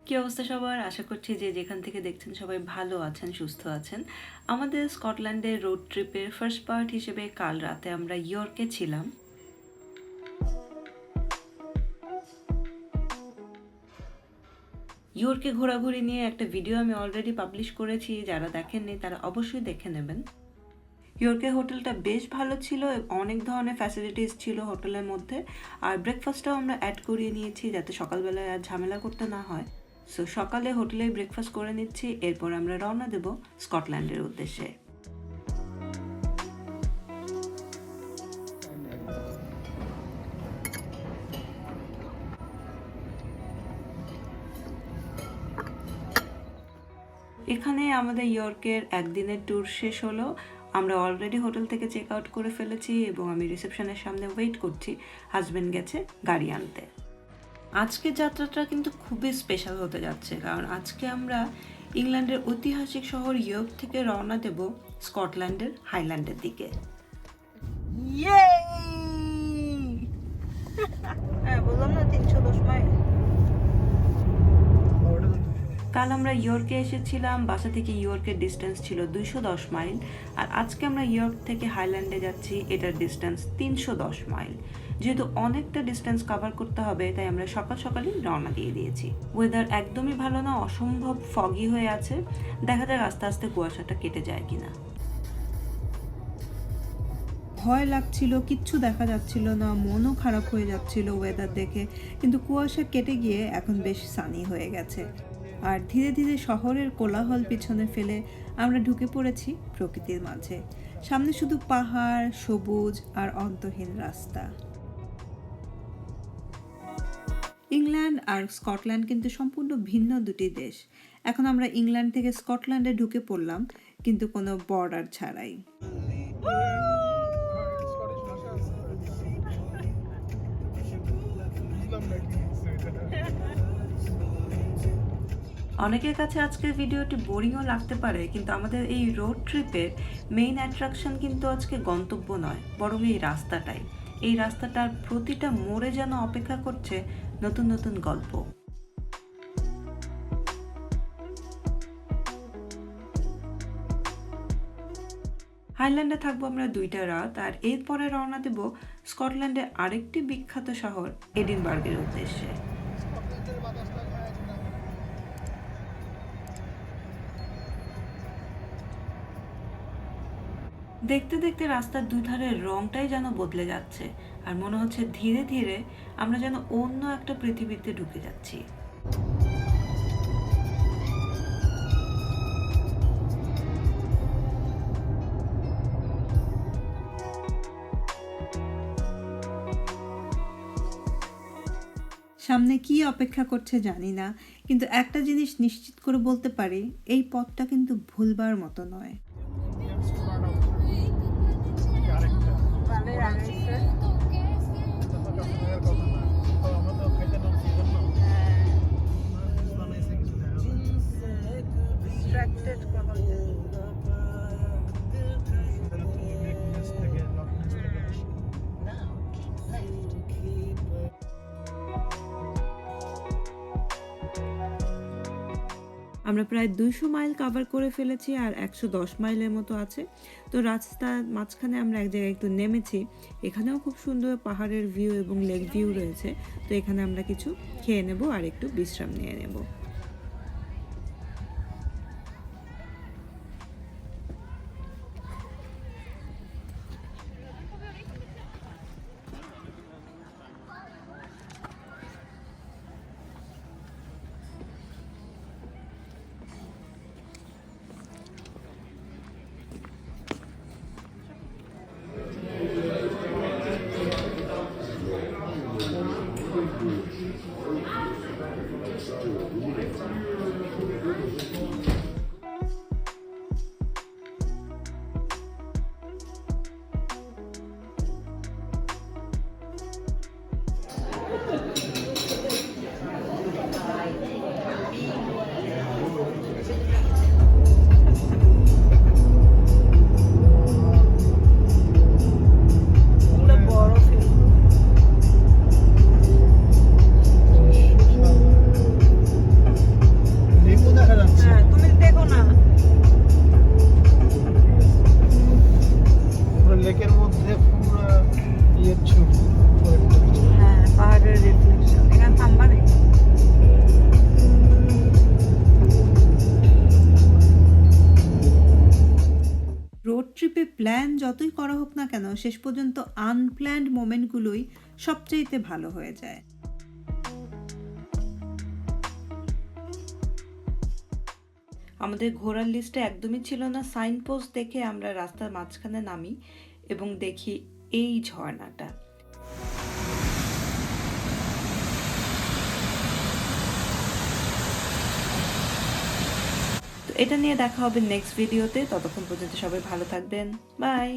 কি অবস্থা সবার? আশা করছি যে যেখান থেকে দেখছেন সবাই ভালো আছেন, সুস্থ আছেন। আমাদের স্কটল্যান্ডের রোড ট্রিপের ফার্স্ট পার্ট হিসেবে কাল রাতে আমরা ইয়র্কে ছিলাম। ইয়র্কে ঘোরাঘুরি নিয়ে একটা ভিডিও আমি অলরেডি পাবলিশ করেছি, যারা দেখেননি তারা অবশ্যই দেখে নেবেন। ইয়র্কের হোটেলটা বেশ ভালো ছিল, অনেক ধরনের ফ্যাসিলিটিস ছিল হোটেলের মধ্যে, আর ব্রেকফাস্টটাও আমরা অ্যাড করিয়ে নিয়েছি যাতে সকালবেলায় আর ঝামেলা করতে না হয়। সো সকালে হোটেলে ব্রেকফাস্ট করে নিচ্ছি, এরপর আমরা রওনা দেব স্কটল্যান্ডের উদ্দেশ্যে। এখানে আমাদের ইয়র্কের একদিনের ট্যুর শেষ হলো। আমরা অলরেডি হোটেল থেকে চেক আউট করে ফেলেছি এবং আমি রিসেপশনের সামনে ওয়েট করছি। হাজব্যান্ড গেছে গাড়ি আনতে। আজকের যাত্রাটা কিন্তু খুবই স্পেশাল হতে যাচ্ছে, কারণ আজকে আমরা ইংল্যান্ডের ঐতিহাসিক শহর ইয়র্ক থেকে রওনা দেব স্কটল্যান্ডের হাইল্যান্ডের দিকে। হ্যাঁ, বললাম না 310 মাইল। কাল আমরা ইয়র্কে এসেছিলাম, বাসা থেকে ইয়র্কের ডিস্টেন্স ছিল 210 মাইল, আর আজকে আমরা ইয়র্ক থেকে হাইল্যান্ডে যাচ্ছি, এটার ডিস্টেন্স 310 মাইল। যেহেতু অনেকটা ডিস্টেন্স কভার করতে হবে, তাই আমরা সকাল সকালই রওনা দিয়ে দিয়েছি। ওয়েদার একদমই ভালো না, অসম্ভব ফগি হয়ে আছে। দেখা যাক আস্তে আস্তে কুয়াশাটা কেটে যায় কিনা। ভয় লাগছিল, কিচ্ছু দেখা যাচ্ছিল না, মনও খারাপ হয়ে যাচ্ছিল ওয়েদার দেখে, কিন্তু কুয়াশা কেটে গিয়ে এখন বেশ সানি হয়ে গেছে। আর ধীরে ধীরে শহরের কোলাহল পিছনে ফেলে আমরা ঢুকে পড়েছি প্রকৃতির মাঝে। সামনে শুধু পাহাড়, সবুজ আর অন্তহীন রাস্তা। ইংল্যান্ড আর স্কটল্যান্ড কিন্তু সম্পূর্ণ ভিন্ন দুটি দেশ। এখন আমরা ইংল্যান্ড থেকে স্কটল্যান্ডে ঢুকে পড়লাম, কিন্তু কোনো বর্ডার ছাড়াই। অনেকের কাছে আজকের ভিডিওটি বোরিংও লাগতে পারে, কিন্তু আমাদের এই রোড ট্রিপের মেইন অ্যাট্রাকশন কিন্তু আজকে গন্তব্য নয়, বরং এই রাস্তাটাই। এই রাস্তাটার প্রতিটা মোড়ে যেন অপেক্ষা করছে নতুন নতুন গল্প। হাইল্যান্ডে থাকবো আমরা 2টা রাত, আর এরপরে রওনা দেব স্কটল্যান্ডের আরেকটি বিখ্যাত শহর এডিনবার্গের উদ্দেশ্যে। দেখতে দেখতে রাস্তার দুধারের রংটাই যেন বদলে যাচ্ছে, আর মনে হচ্ছে ধীরে ধীরে আমরা যেন অন্য একটা পৃথিবীতে ঢুকে যাচ্ছি। সামনে কি অপেক্ষা করছে জানি না, কিন্তু একটা জিনিস নিশ্চিত করে বলতে পারি, এই পথটা কিন্তু ভুলবার মতো নয়। আমরা প্রায় 200 মাইল কভার করে ফেলেছি, আর 110 মাইলের মতো আছে। তো রাস্তার মাঝখানে আমরা এক জায়গায় একটু নেমেছি। এখানেও খুব সুন্দর পাহাড়ের ভিউ এবং লেক ভিউ রয়েছে। তো এখানে আমরা কিছু খেয়ে নেব আর একটু বিশ্রাম নিয়ে নেব। প্ল্যান যতই করা হোক না কেন শেষ পর্যন্ত আনপ্ল্যান্ড মোমেন্টগুলোই সবচাইতে ভালো হয়ে যায়। আমাদের ঘোরার লিস্টে একদমই ছিল না সাইনপোস্ট দেখে আমরা রাস্তার মাঝখানে নামি এবং দেখি এই ঝর্ণাটা। তো এটা নিয়ে দেখা হবে নেক্সট ভিডিওতে। ততক্ষণ পর্যন্ত সবাই ভালো থাকবেন। বাই।